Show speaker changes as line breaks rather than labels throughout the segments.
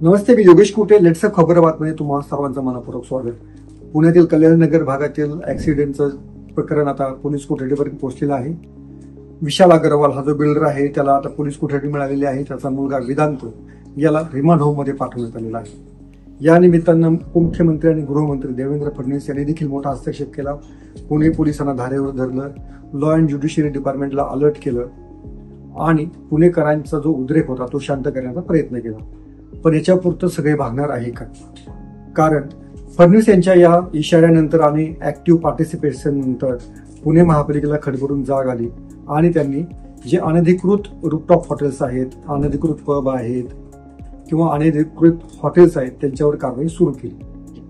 नमस्ते, मी योगेश कुटे. Let's खबर बातमध्ये तुम्हा सर्वांचं मनपूर्वक स्वागत. पुण्यातील कल्याणनगर भागातील ऍक्सिडेंटचं प्रकरण आता पोलीस कोठडीपर्यंत पोहोचलेलं आहे. विशाल अग्रवाल हा जो बिल्डर आहे त्याला आता पोलीस कोठडी मिळालेली आहे. त्याचा मुलगा वेदांत याला रिमांड होममध्ये पाठवण्यात आलेला आहे. या निमित्तानं उपमुख्यमंत्री आणि गृहमंत्री देवेंद्र फडणवीस यांनी देखील मोठा हस्तक्षेप केला. पुणे पोलिसांना धारेवर धरलं, लॉ अँड ज्युडिशियरी डिपार्टमेंटला अलर्ट केलं आणि पुणेकरांचा जो उद्रेक होता तो शांत करण्याचा प्रयत्न केला. पण याच्यापुरतं सगळे भागणार आहे का? कारण फडणवीस यांच्या या इशाऱ्यानंतर आणि ऍक्टिव्ह पार्टिसिपेशन नंतर पुणे महापालिकेला खडबडून जाग आली आणि त्यांनी जे अनधिकृत रूफटॉप हॉटेल्स आहेत, अनधिकृत पब आहेत किंवा अनधिकृत हॉटेल्स आहेत त्यांच्यावर कारवाई सुरू केली.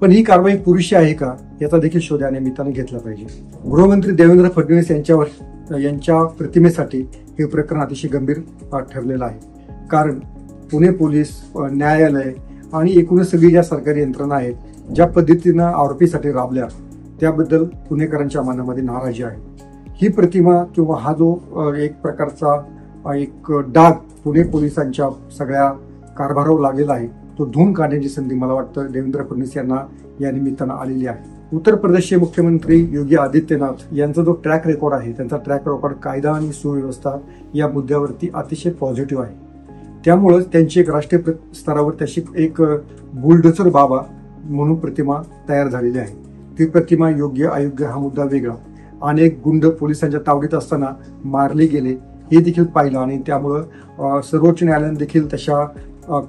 पण ही कारवाई पुरेशी आहे का याचा देखील शोध या निमित्ताने घेतला पाहिजे. गृहमंत्री देवेंद्र फडणवीस यांच्या प्रतिमेसाठी हे प्रकरण अतिशय गंभीर ठरलेलं आहे. कारण पुणे पोलीस, न्यायालय आणि एकूणच सगळी ज्या सरकारी यंत्रणा आहेत ज्या पद्धतीनं आरोपीसाठी राबल्या त्याबद्दल पुणेकरांच्या मनामध्ये नाराजी आहे. ही प्रतिमा किंवा हा जो एक प्रकारचा एक डाग पुणे पोलिसांच्या सगळ्या कारभारावर लागलेला आहे तो धुवून काढण्याची संधी मला वाटतं देवेंद्र फडणवीस यांना या निमित्तानं आलेली आहे. उत्तर प्रदेशचे मुख्यमंत्री योगी आदित्यनाथ यांचा जो ट्रॅक रेकॉर्ड आहे त्यांचा ट्रॅक रेकॉर्ड कायदा आणि सुव्यवस्था या मुद्द्यावरती अतिशय पॉझिटिव्ह आहे. त्यामुळं त्यांची एक राष्ट्रीय स्तरावर त्याची एक बुलडोझर बाबा म्हणून प्रतिमा तयार झालेली आहे. ती प्रतिमा योग्य अयोग्य हा मुद्दा वेगळा. अनेक गुंड पोलिसांच्या तावडीत असताना मारले गेले हे देखील पाहिलं आणि त्यामुळं सर्वोच्च न्यायालयाने देखील तशा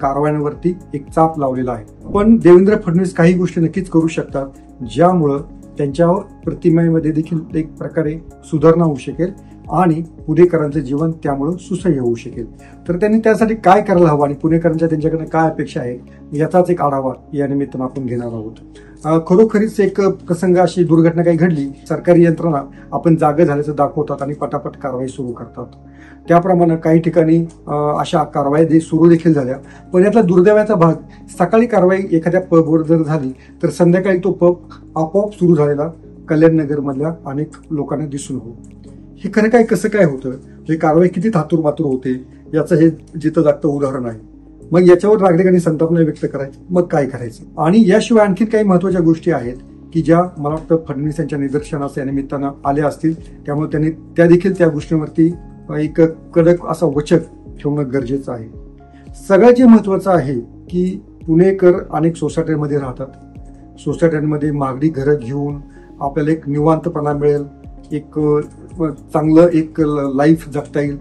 कारवायांवरती एक चाप लावलेला आहे. पण देवेंद्र फडणवीस काही गोष्टी नक्कीच करू शकतात ज्यामुळं त्यांच्या प्रतिमेमध्ये देखील एक प्रकारे सुधारणा होऊ शकेल आणि पुणेकरांचं जीवन त्यामुळं सुसह्य होऊ शकेल. तर त्यांनी त्यासाठी काय करायला हवं आणि पुणेकरांच्या त्यांच्याकडे काय अपेक्षा आहेत याचाच एक आढावा या निमित्तानं आपण घेणार आहोत. खरोखरीच एक प्रसंग अशी दुर्घटना काही घडली, सरकारी यंत्रणा आपण जागे झाल्याचं दाखवतात आणि पटापट कारवाई सुरू करतात. त्याप्रमाणे काही ठिकाणी अशा कारवाई सुरू देखील झाल्या. पण यातला दुर्दैवाचा भाग, सकाळी कारवाई एखाद्या पबवर जर झाली तर संध्याकाळी तो पब आपोआप सुरू झालेला कल्याणनगर मधल्या अनेक लोकांना दिसून हो. हे खरं काय कसं काय होतं, हे कारवाई किती थातूर मातूर होते याचं हे जिथं जागतं उदाहरण आहे. मग याच्यावर नागरिकांनी संताप नाही व्यक्त करायचं, मग काय करायचं. आणि याशिवाय आणखी काही महत्वाच्या गोष्टी आहेत की ज्या मला वाटतं फडणवीस यांच्या निदर्शनास या निमित्तानं आल्या असतील. त्यामुळे त्यांनी त्या देखील त्या गोष्टींवरती एक कडक असा वचक ठेवणं गरजेचं आहे. सगळ्यात जे महत्वाचं आहे की पुणेकर अनेक सोसायट्यांमध्ये राहतात. सोसायट्यांमध्ये महागडी घरं घेऊन आपल्याला एक निवांतपणा मिळेल, एक चांगलं एक लाईफ जगता येईल.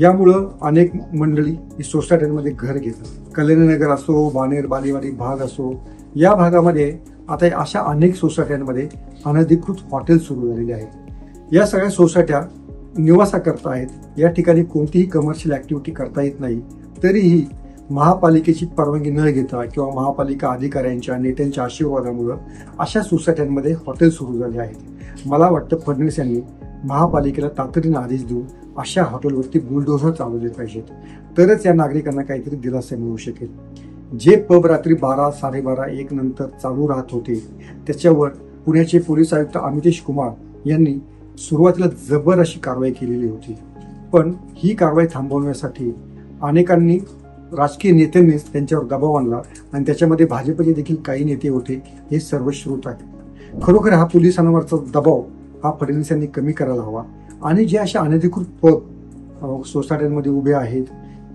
यामुळं अनेक मंडळी ही सोसायट्यांमध्ये घर घेतात. कल्याणनगर असो, बाणेर बालेवाडी भाग असो, या भागामध्ये आता अशा अनेक सोसायट्यांमध्ये अनधिकृत हॉटेल सुरू झालेले आहेत. या सगळ्या सोसायट्या निवासाकरता आहेत. या ठिकाणी कोणतीही कमर्शियल ऍक्टिव्हिटी करता येत नाही. तरीही महापालिकेची परवानगी न घेता किंवा महापालिका अधिकाऱ्यांच्या नेत्यांच्या आशीर्वादामुळे अशा सोसायट्यांमध्ये हॉटेल सुरू झाले आहेत. मला वाटतं फडणवीस यांनी महापालिकेला तातडीने आदेश देऊन अशा हॉटेलवरती बुलडोझर चालवले पाहिजेत. तरच या नागरिकांना काहीतरी दिलासा मिळू शकेल. जे पब रात्री 12, 12:30, 1 नंतर चालू राहत होते त्याच्यावर पुण्याचे पोलीस आयुक्त अमितेश कुमार यांनी सुरुवातीला जबर अशी कारवाई केलेली होती. पण ही कारवाई थांबवण्यासाठी अनेकांनी, राजकीय नेत्यांनीच त्यांच्यावर दबाव आणला आणि त्याच्यामध्ये भाजपचे देखील काही नेते होते. हे सर्वश्रुत आहे. खरोखर हा पोलिसांवरचा दबाव हा फडणवीस यांनी कमी करायला हवा आणि जे अशा अनधिकृत पब सोसायट्यांमध्ये उभे आहेत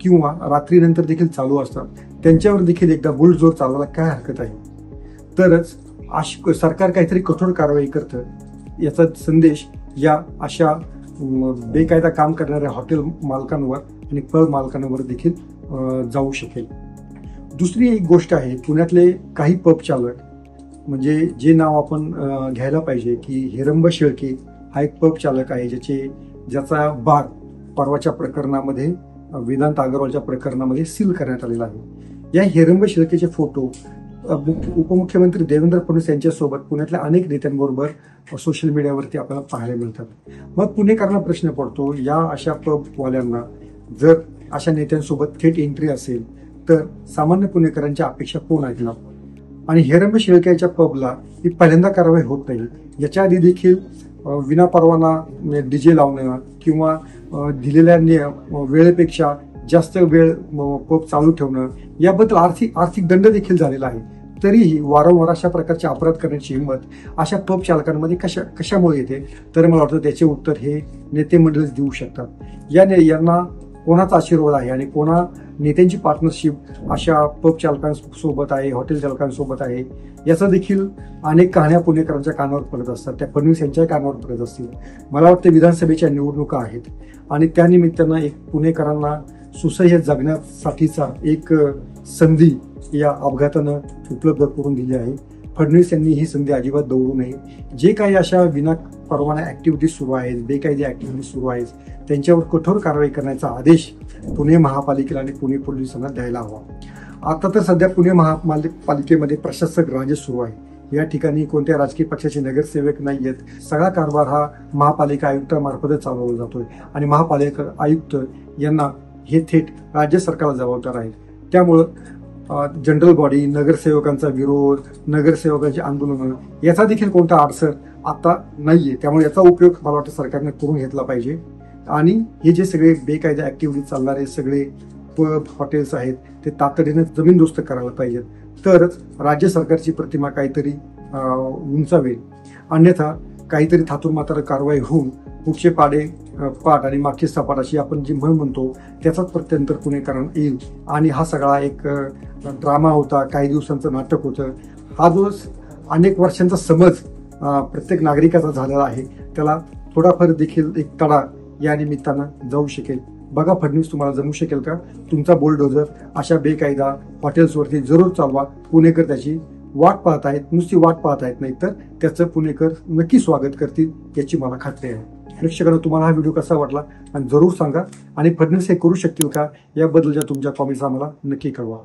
किंवा रात्रीनंतर देखील चालू असतात त्यांच्यावर देखील एकदा बुलडोझर चालवायला काय हरकत आहे. तरच सरकार काहीतरी कठोर कारवाई करतं याचा संदेश या अशा बेकायदा काम करणाऱ्या हॉटेल मालकांवर आणि पब मालकांवर देखील जाऊ शकेल. दुसरी एक गोष्ट आहे, पुण्यातले काही पब चालक, म्हणजे जे नाव आपण घ्यायला पाहिजे की हिरंब शेळके हा एक पब चालक आहे ज्याचा बार परवाच्या प्रकरणामध्ये, वेदांत अग्रवालच्या प्रकरणामध्ये सील करण्यात आलेला आहे. या हिरंब शेळकेचे फोटो उपमुख्यमंत्री देवेंद्र फडणवीस यांच्यासोबत पुण्यातल्या अनेक नेत्यांबरोबर सोशल मीडियावरती आपल्याला पाहायला मिळतात. मग पुणेकरांना प्रश्न पडतो, या अशा पबवाल्यांना जर अशा नेत्यांसोबत थेट एंट्री असेल तर सामान्य पुणेकरांच्या अपेक्षा कोण ऐकणार. आणि हिरंब शेळक्याच्या पबला ही पहिल्यांदा कारवाई होत नाही. याच्या आधी देखील विनापरवाना डीजे लावणं किंवा दिलेल्या वेळेपेक्षा जास्त वेळ पब चालू ठेवणं, याबद्दल आर्थिक दंड देखील झालेला आहे. तरीही वारंवार अशा प्रकारचे अपराध करण्याची हिंमत अशा पब चालकांमध्ये कशामुळे येते? तर मला वाटतं त्याचे उत्तर हे नेते मंडळीच देऊ शकतात. यांना कोणाचा आशीर्वाद आहे आणि कोणा नेत्यांची पार्टनरशिप अशा पब चालकांसोबत आहे, हॉटेल चालकांसोबत आहे, याचा देखील अनेक कहाण्या पुणेकरांच्या कानावर पडत असतात. त्या फडणवीस यांच्याही कानावर पडत असतील. मला वाटतं विधानसभेच्या निवडणुका आहेत आणि त्यानिमित्तानं एक पुणेकरांना सुसह्य जगण्यासाठीचा एक संधी या अपघातानं उपलब्ध करून दिली आहे. फडणवीस यांनी ही संधी अजिबात दवरू नये. जे काही अशा विनापरवाना ऍक्टिव्हिटीज सुरू आहेत, बेकायदे ऍक्टिव्हिटीज सुरू आहेत, त्यांच्यावर कठोर कारवाई करण्याचा आदेश पुणे महापालिकेला आणि पुणे पोलिसांना द्यायला हवा. आता तर सध्या पुणे महापालिकेमध्ये प्रशासक राज सुरू आहे. या ठिकाणी कोणत्या राजकीय पक्षाचे नगरसेवक नाही आहेत. सगळा कारभार हा महापालिका आयुक्तामार्फतच चालवला जातोय आणि महापालिका आयुक्त यांना हे थेट राज्य सरकारला जबाबदार आहे. त्यामुळं जनरल बॉडी, नगरसेवकांचा विरोध, नगरसेवकांची आंदोलनं याचा देखील कोणता अडसर आता नाहीये. त्यामुळे याचा उपयोग मला वाटतं सरकारने करून घेतला पाहिजे आणि हे जे सगळे बेकायदा ऍक्टिव्हिटी चालणारे सगळे पब हॉटेल्स आहेत ते तातडीने जमीनदोस्त करायला पाहिजेत. तरच राज्य सरकारची प्रतिमा काहीतरी उंचावेल. अन्यथा काहीतरी थातूर मात्र कारवाई होऊन पुढचे पाठ आणि मागचे सपाट अशी आपण जी म्हणतो त्याचाच प्रत्यंतर पुणेकरांना येईल आणि हा सगळा एक ड्रामा होता, काही दिवसांचं नाटक होतं. हा जो अनेक वर्षांचा समज प्रत्येक नागरिकाचा झालेला आहे त्याला थोडाफार देखील एक तडा या निमित्तानं जाऊ शकेल. बघा फडणवीस तुम्हाला जमू शकेल का? तुमचा बुलडोझर अशा बेकायदा हॉटेल्सवरती जरूर चालवा. पुणेकर त्याची वाट पाहत आहेत, नुसती वाट पाहत आहेत, नाही तर त्याचं पुणेकर नक्की स्वागत करतील याची मला खात्री आहे. प्रेक्षकांनो, तुम्हाला हा व्हिडिओ कसा वाटला आणि जरूर सांगा आणि फडणवीस हे करू शकतील का याबद्दलच्या तुमच्या कॉमेंट्स आम्हाला नक्की कळवा.